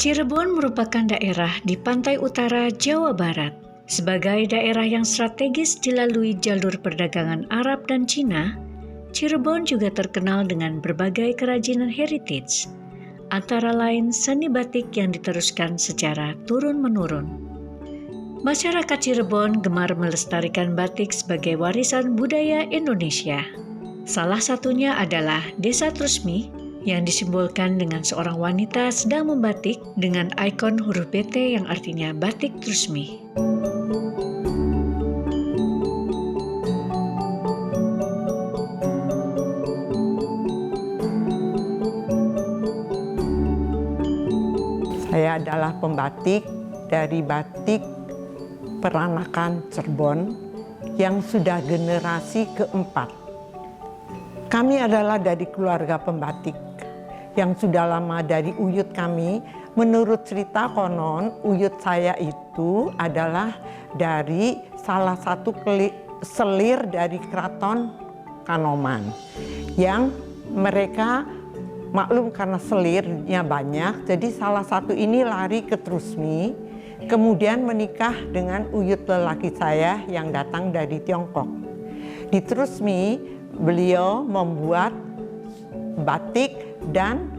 Cirebon merupakan daerah di pantai utara Jawa Barat. Sebagai daerah yang strategis dilalui jalur perdagangan Arab dan Cina, Cirebon juga terkenal dengan berbagai kerajinan heritage, antara lain seni batik yang diteruskan secara turun-menurun. Masyarakat Cirebon gemar melestarikan batik sebagai warisan budaya Indonesia. Salah satunya adalah Desa Trusmi, yang disimbolkan dengan seorang wanita sedang membatik dengan ikon huruf BT yang artinya batik Trusmi. Saya adalah pembatik dari batik Peranakan Cirebon yang sudah generasi keempat. Kami adalah dari keluarga pembatik yang sudah lama dari uyut kami. Menurut cerita konon, uyut saya itu adalah dari salah satu selir dari keraton Kanoman. Yang mereka maklum karena selirnya banyak, jadi salah satu ini lari ke Trusmi, kemudian menikah dengan uyut lelaki saya yang datang dari Tiongkok. Di Trusmi, beliau membuat batik dan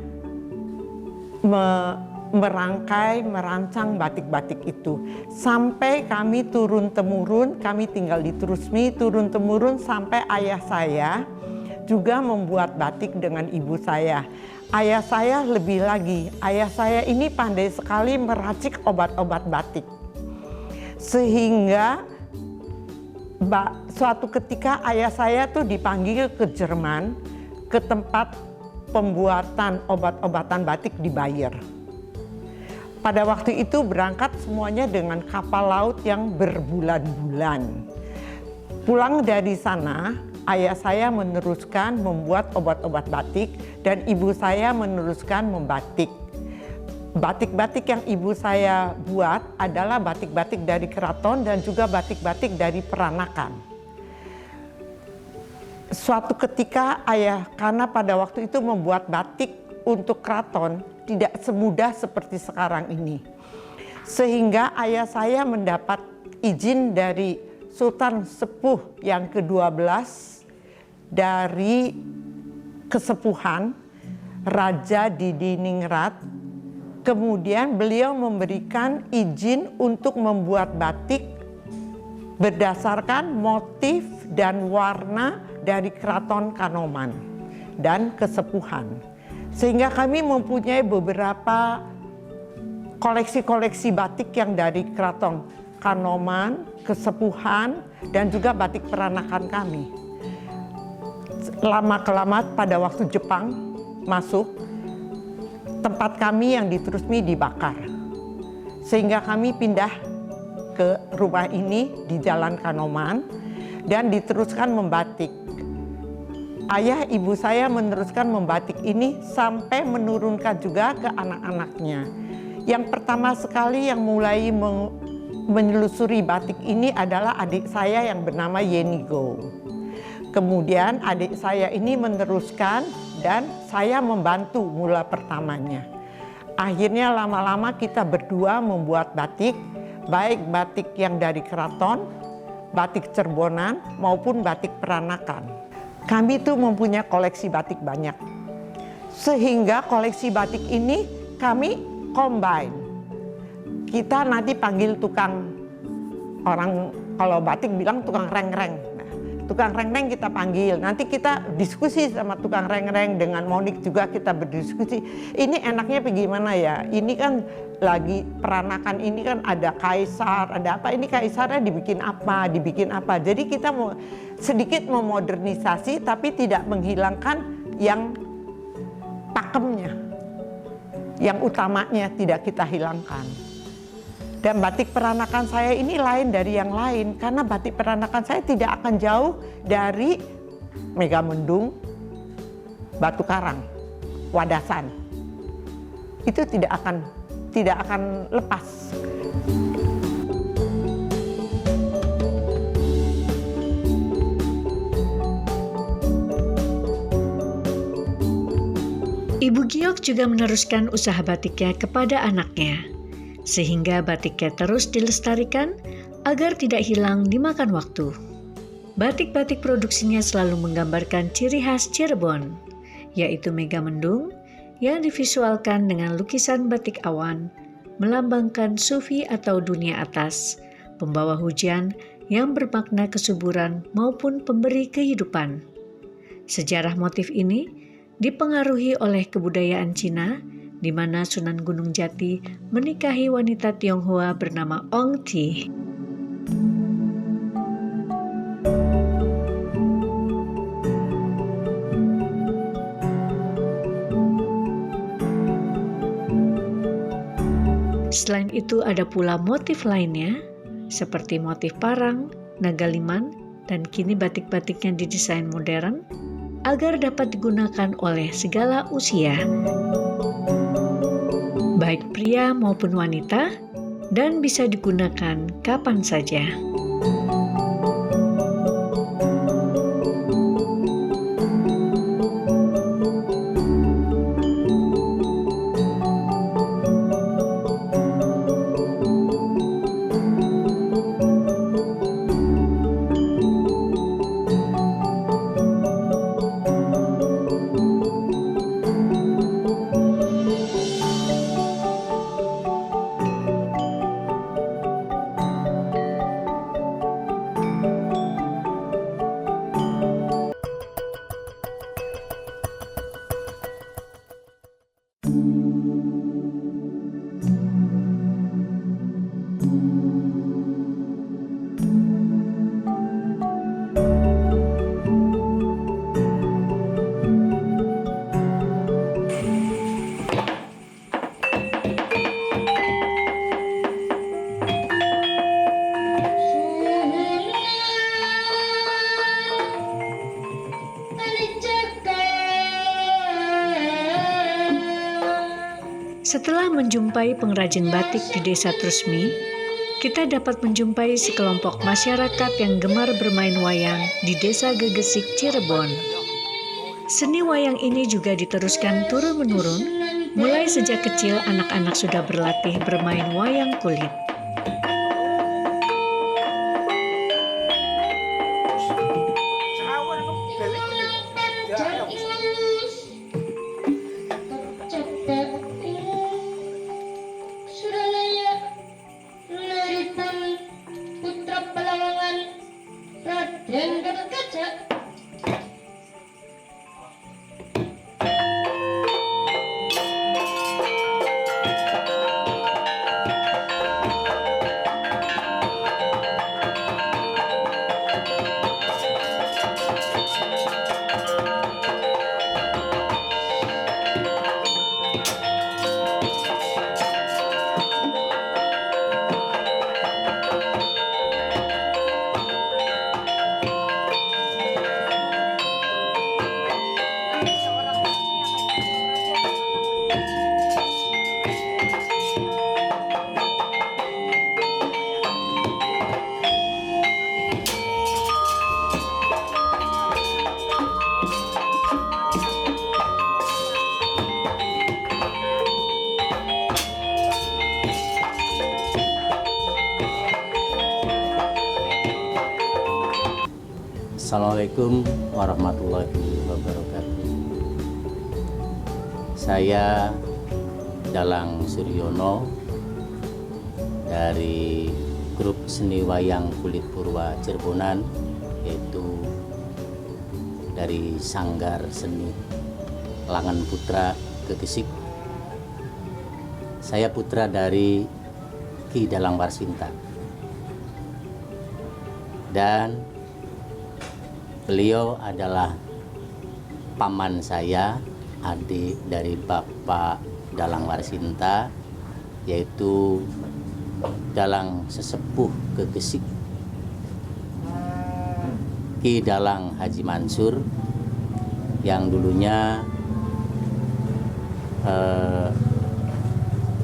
merancang batik-batik itu. Sampai kami turun-temurun, kami tinggal di Trusmi, turun-temurun sampai ayah saya juga membuat batik dengan ibu saya. Ayah saya lebih lagi, ayah saya ini pandai sekali meracik obat-obat batik. Sehingga suatu ketika ayah saya tuh dipanggil ke Jerman, ke tempat pembuatan obat-obatan batik di Bayer. Pada waktu itu berangkat semuanya dengan kapal laut yang berbulan-bulan. Pulang dari sana, ayah saya meneruskan membuat obat-obat batik dan ibu saya meneruskan membatik. Batik-batik yang ibu saya buat adalah batik-batik dari keraton dan juga batik-batik dari peranakan. Suatu ketika ayah, karena pada waktu itu membuat batik untuk keraton tidak semudah seperti sekarang ini. Sehingga ayah saya mendapat izin dari Sultan Sepuh yang ke-12 dari kesepuhan Raja Didiningrat. Kemudian beliau memberikan izin untuk membuat batik berdasarkan motif dan warna dari Keraton Kanoman dan kesepuhan. Sehingga kami mempunyai beberapa koleksi-koleksi batik yang dari Keraton Kanoman, kesepuhan, dan juga batik peranakan kami. Lama-kelamaan pada waktu Jepang masuk, tempat kami yang di Trusmi dibakar. Sehingga kami pindah ke rumah ini di Jalan Kanoman dan diteruskan membatik. Ayah ibu saya meneruskan membatik ini sampai menurunkan juga ke anak-anaknya. Yang pertama sekali yang mulai menelusuri batik ini adalah adik saya yang bernama Yenigo. Kemudian adik saya ini meneruskan dan saya membantu mula pertamanya. Akhirnya lama-lama kita berdua membuat batik, baik batik yang dari keraton, batik Cirebonan maupun batik peranakan. Kami tuh mempunyai koleksi batik banyak. Sehingga koleksi batik ini kami combine. Kita nanti panggil tukang, orang kalau batik bilang tukang reng-reng. Nah, tukang reng-reng kita panggil. Nanti kita diskusi sama tukang reng-reng, dengan Monik juga kita berdiskusi. Ini enaknya bagaimana ya? Ini kan lagi peranakan, ini kan ada kaisar, ada apa, ini kaisarnya dibikin apa. Jadi kita mau sedikit memodernisasi tapi tidak menghilangkan yang pakemnya, yang utamanya tidak kita hilangkan. Dan batik peranakan saya ini lain dari yang lain, karena batik peranakan saya tidak akan jauh dari Megamendung, Batu Karang, Wadasan. Itu tidak akan lepas. Ibu Giok juga meneruskan usaha batiknya kepada anaknya, sehingga batiknya terus dilestarikan agar tidak hilang dimakan waktu. Batik-batik produksinya selalu menggambarkan ciri khas Cirebon, yaitu mega mendung yang divisualkan dengan lukisan batik awan, melambangkan sufi atau dunia atas, pembawa hujan yang bermakna kesuburan maupun pemberi kehidupan. Sejarah motif ini dipengaruhi oleh kebudayaan Cina, di mana Sunan Gunung Jati menikahi wanita Tionghoa bernama Ong Ti. Selain itu ada pula motif lainnya, seperti motif parang, nagaliman, dan kini batik-batiknya didesain modern agar dapat digunakan oleh segala usia, baik pria maupun wanita, dan bisa digunakan kapan saja. Setelah menjumpai pengrajin batik di Desa Trusmi, kita dapat menjumpai sekelompok masyarakat yang gemar bermain wayang di Desa Gegesik, Cirebon. Seni wayang ini juga diteruskan turun-menurun, mulai sejak kecil anak-anak sudah berlatih bermain wayang kulit. Assalamualaikum warahmatullahi wabarakatuh. Saya Dalang Suryono dari grup seni wayang kulit purwa Cirebonan, yaitu dari Sanggar Seni Langan Putra Gegesik. Saya putra dari Ki Dalang Warsinta, dan beliau adalah paman saya, adik dari Bapak Dalang Warsinta, yaitu Dalang Sesepuh Gegesik Ki Dalang Haji Mansur, yang dulunya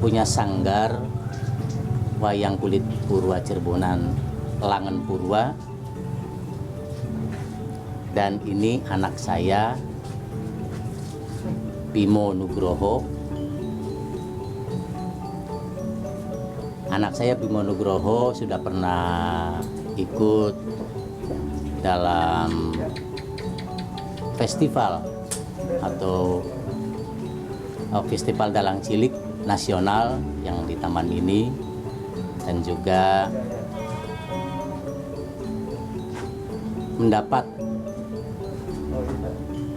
punya sanggar wayang kulit purwa Cirebonan Langan Purwa. Dan ini anak saya Bimo Nugroho. Anak saya Bimo Nugroho sudah pernah ikut dalam festival atau festival dalang cilik nasional yang di taman ini, dan juga mendapat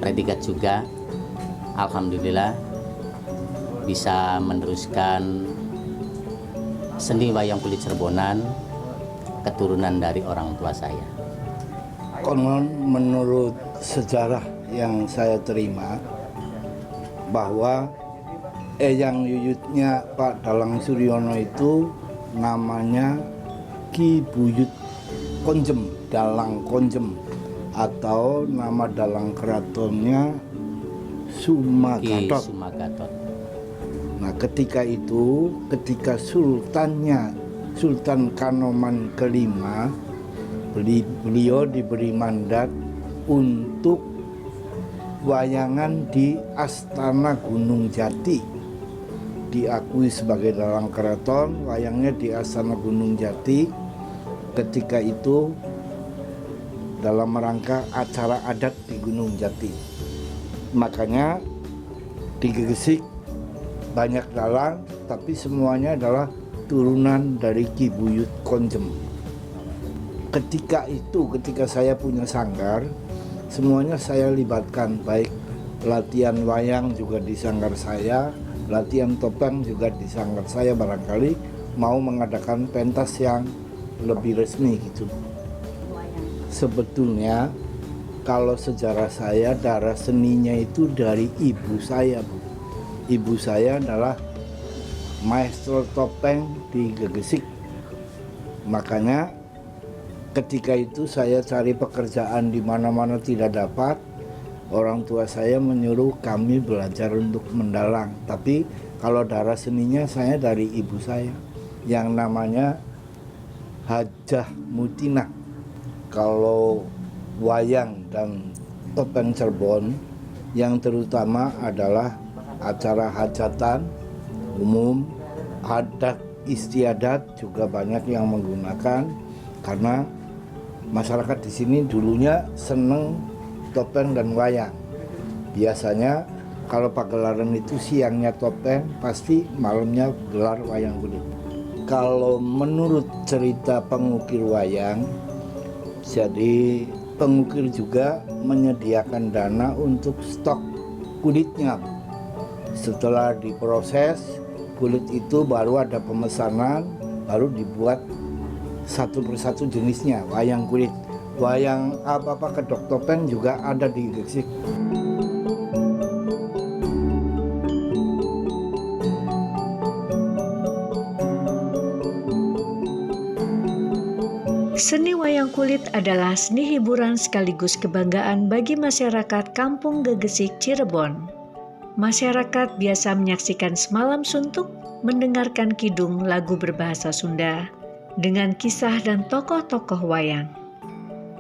predikat juga. Alhamdulillah bisa meneruskan seni wayang kulit Cirebonan, keturunan dari orang tua saya. Konon menurut sejarah yang saya terima bahwa eyang yuyutnya Pak Dalang Suryono itu namanya Ki Buyut Konjem, Dalang Konjem, atau nama dalang keratonnya Sumagatot. Nah, ketika itu, ketika Sultan Kanoman kelima, beliau diberi mandat untuk wayangan di Astana Gunung Jati. Diakui sebagai dalang keraton, wayangnya di Astana Gunung Jati. Ketika itu dalam rangka acara adat di Gunung Jati. Makanya di Gegesik banyak dalang, tapi semuanya adalah turunan dari Ki Buyut Konjem. Ketika saya punya sanggar, semuanya saya libatkan, baik latihan wayang juga di sanggar saya, latihan topeng juga di sanggar saya, barangkali mau mengadakan pentas yang lebih resmi gitu. Sebetulnya kalau sejarah saya, darah seninya itu dari ibu saya, Bu. Ibu saya adalah maestro topeng di Gegesik. Makanya ketika itu saya cari pekerjaan di mana-mana tidak dapat. Orang tua saya menyuruh kami belajar untuk mendalang. Tapi kalau darah seninya saya dari ibu saya yang namanya Hajah Mutina. Kalau wayang dan topeng Cirebon yang terutama adalah acara hajatan umum, adat istiadat juga banyak yang menggunakan, karena masyarakat di sini dulunya seneng topeng dan wayang. Biasanya kalau pagelaran itu siangnya topeng, pasti malamnya gelar wayang kulit. Kalau menurut cerita pengukir wayang, jadi pengukir juga menyediakan dana untuk stok kulitnya. Setelah diproses, kulit itu baru ada pemesanan, baru dibuat satu persatu jenisnya, wayang kulit. Wayang apa-apa kedok topeng juga ada di Gegesik. Seni wayang kulit adalah seni hiburan sekaligus kebanggaan bagi masyarakat Kampung Gegesik, Cirebon. Masyarakat biasa menyaksikan semalam suntuk, mendengarkan kidung lagu berbahasa Sunda, dengan kisah dan tokoh-tokoh wayang.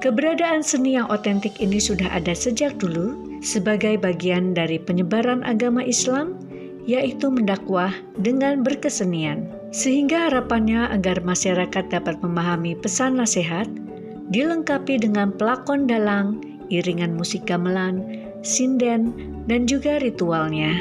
Keberadaan seni yang otentik ini sudah ada sejak dulu sebagai bagian dari penyebaran agama Islam, yaitu mendakwah dengan berkesenian. Sehingga harapannya agar masyarakat dapat memahami pesan nasihat, dilengkapi dengan pelakon dalang, iringan musik gamelan, sinden, dan juga ritualnya.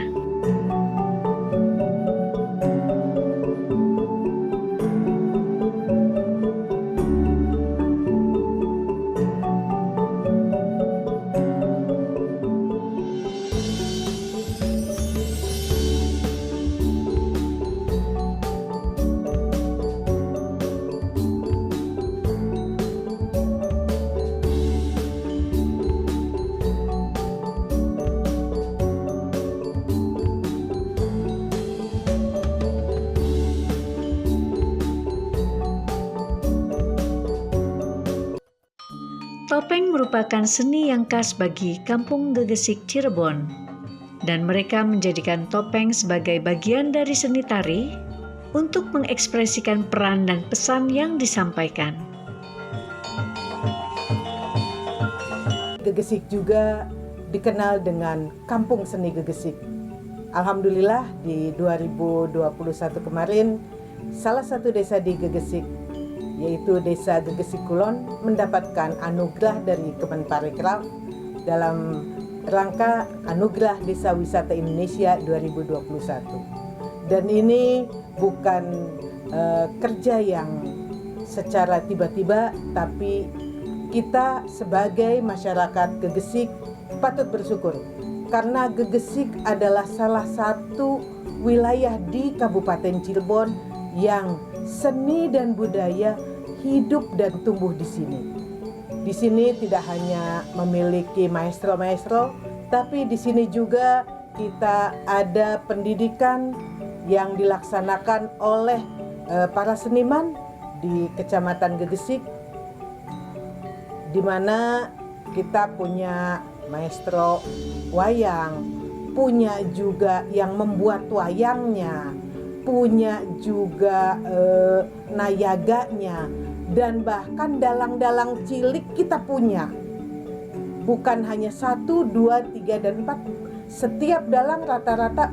Topeng merupakan seni yang khas bagi Kampung Gegesik, Cirebon, dan mereka menjadikan topeng sebagai bagian dari seni tari untuk mengekspresikan peran dan pesan yang disampaikan. Gegesik juga dikenal dengan Kampung Seni Gegesik. Alhamdulillah di 2021 kemarin salah satu desa di Gegesik, yaitu Desa Gegesik Kulon, mendapatkan anugerah dari Kemenparekraf dalam rangka Anugerah Desa Wisata Indonesia 2021. Dan ini bukan kerja yang secara tiba-tiba, tapi kita sebagai masyarakat Gegesik patut bersyukur karena Gegesik adalah salah satu wilayah di Kabupaten Cirebon yang seni dan budaya hidup dan tumbuh di sini. Di sini tidak hanya memiliki maestro-maestro, tapi di sini juga kita ada pendidikan yang dilaksanakan oleh para seniman di Kecamatan Gegesik, di mana kita punya maestro wayang, punya juga yang membuat wayangnya, punya juga nayaganya, dan bahkan dalang-dalang cilik kita punya. Bukan hanya 1, 2, 3, dan 4. Setiap dalang rata-rata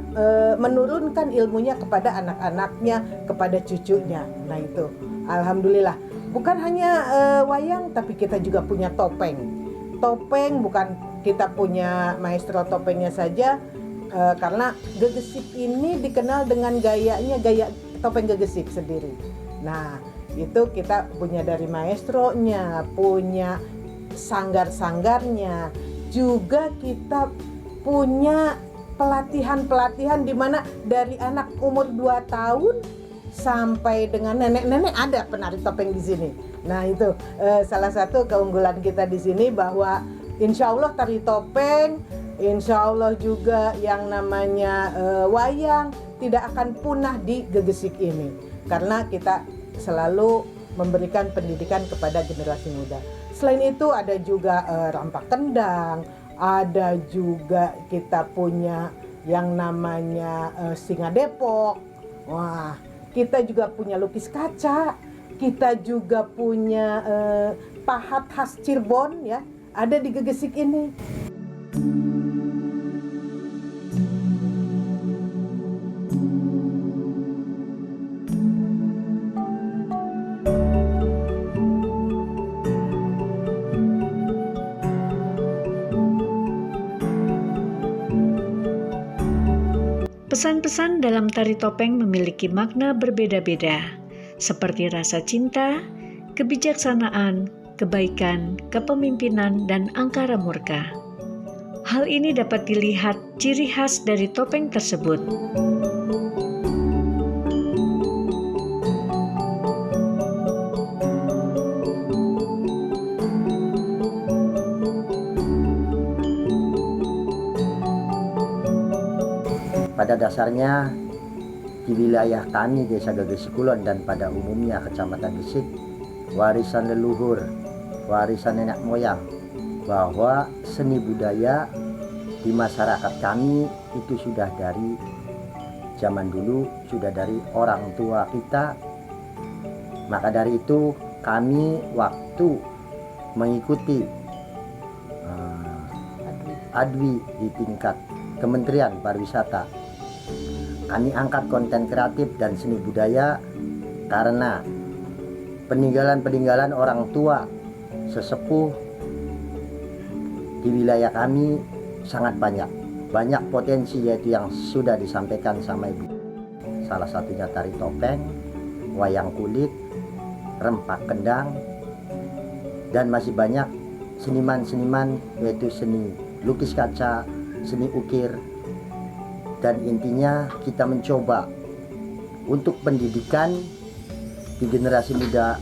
menurunkan ilmunya kepada anak-anaknya, kepada cucunya. Nah itu, alhamdulillah. Bukan hanya wayang, tapi kita juga punya topeng. Topeng bukan kita punya maestro topengnya saja, karena Gegesik ini dikenal dengan gayanya, gaya topeng Gegesik sendiri. Nah itu kita punya dari maestronya, punya sanggar-sanggarnya, juga kita punya pelatihan-pelatihan di mana dari anak umur 2 tahun sampai dengan nenek-nenek ada penari topeng di sini. Nah itu salah satu keunggulan kita di sini, bahwa insya Allah tari topeng, insya Allah juga yang namanya wayang tidak akan punah di Gegesik ini, karena kita selalu memberikan pendidikan kepada generasi muda. Selain itu ada juga rampak kendang, ada juga kita punya yang namanya singa Depok. Wah, kita juga punya lukis kaca, kita juga punya pahat khas Cirebon ya, ada di Gegesik ini. Pesan-pesan dalam tari topeng memiliki makna berbeda-beda, seperti rasa cinta, kebijaksanaan, kebaikan, kepemimpinan, dan angkara murka. Hal ini dapat dilihat ciri khas dari topeng tersebut. Pada dasarnya di wilayah kami Desa Gegesik Kulon dan pada umumnya Kecamatan Gesik, warisan leluhur, warisan nenek moyang, bahwa seni budaya di masyarakat kami itu sudah dari zaman dulu, sudah dari orang tua kita. Maka dari itu kami waktu mengikuti adwi di tingkat Kementerian Pariwisata, kami angkat konten kreatif dan seni budaya karena peninggalan-peninggalan orang tua sesepuh di wilayah kami sangat banyak. Banyak potensi yaitu yang sudah disampaikan sama Ibu. Salah satunya tari topeng, wayang kulit, rempak kendang, dan masih banyak seniman-seniman yaitu seni lukis kaca, seni ukir. Dan intinya kita mencoba untuk pendidikan di generasi muda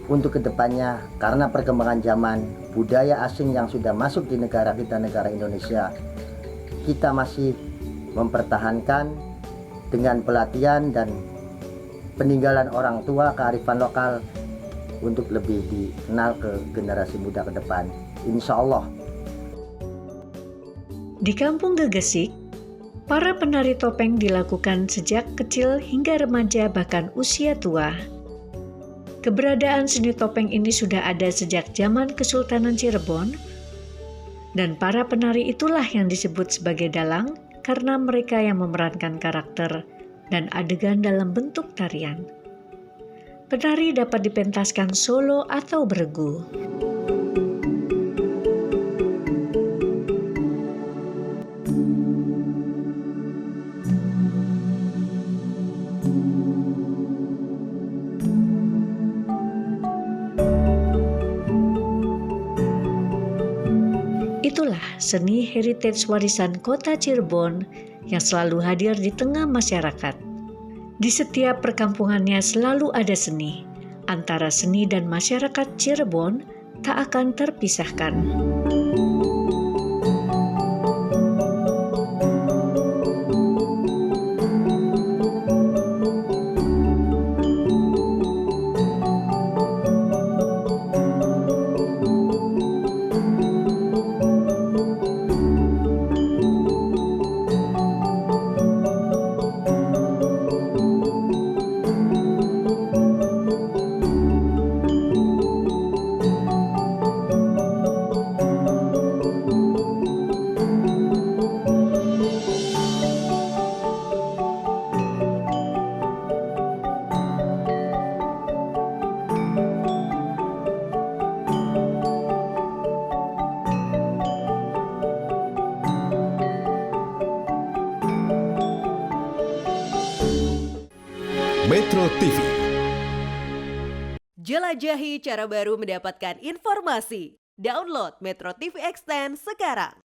untuk kedepannya, karena perkembangan zaman, budaya asing yang sudah masuk di negara kita, negara Indonesia, kita masih mempertahankan dengan pelatihan dan peninggalan orang tua, kearifan lokal untuk lebih dikenal ke generasi muda ke depan, insya Allah. Di Kampung Gegesik, para penari topeng dilakukan sejak kecil hingga remaja bahkan usia tua. Keberadaan seni topeng ini sudah ada sejak zaman Kesultanan Cirebon, dan para penari itulah yang disebut sebagai dalang karena mereka yang memerankan karakter dan adegan dalam bentuk tarian. Penari dapat dipentaskan solo atau beregu. Itulah seni heritage warisan kota Cirebon yang selalu hadir di tengah masyarakat. Di setiap perkampungannya selalu ada seni. Antara seni dan masyarakat Cirebon tak akan terpisahkan. Metro TV. Jelajahi cara baru mendapatkan informasi. Download Metro TV Extend sekarang.